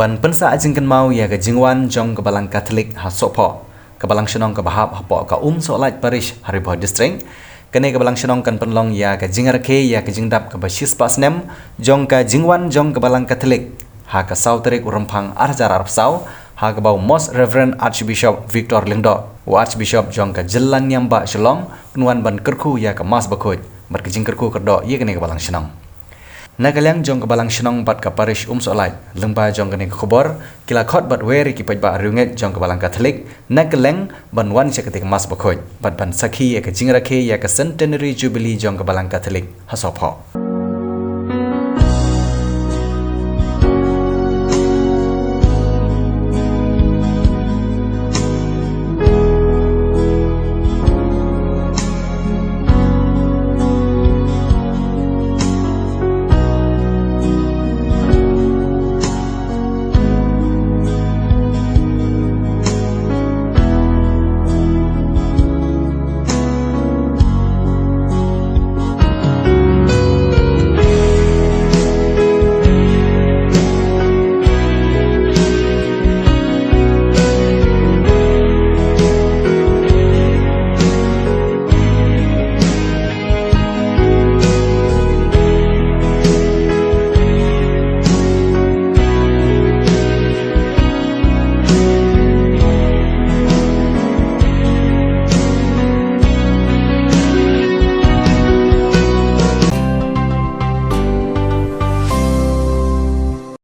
ban pensa ajingkan mau ya ke jingwan jong ke balang Katolik hasopo ke balang senong ke bahap hapo ke solat parish Hariboi district kene ke balang senong kan penlong ya ke jingar ke ya ke jingdap ke basis pas nem jong ke jingwan jong ke balang Katolik ha ke sauterik urempang arjar arpsau ha ke bau Most Reverend Archbishop Victor Lingdo wa Archbishop jong ke jelan nyamba shalong penuan ban kerku ya ke mas bakut berkejing kerku kerdo ya kene ke balang senong Nagalang jong kebalang senong bat ka parish solai lengba jong kene khobor kila khot bat weri ki pajba runget jong kebalang Katolik nagalang ban wan seketik mas bakhoy bat ban sakhi ya ke jingrakhe ya ke centenary jubilee jong kebalang Katolik hasopo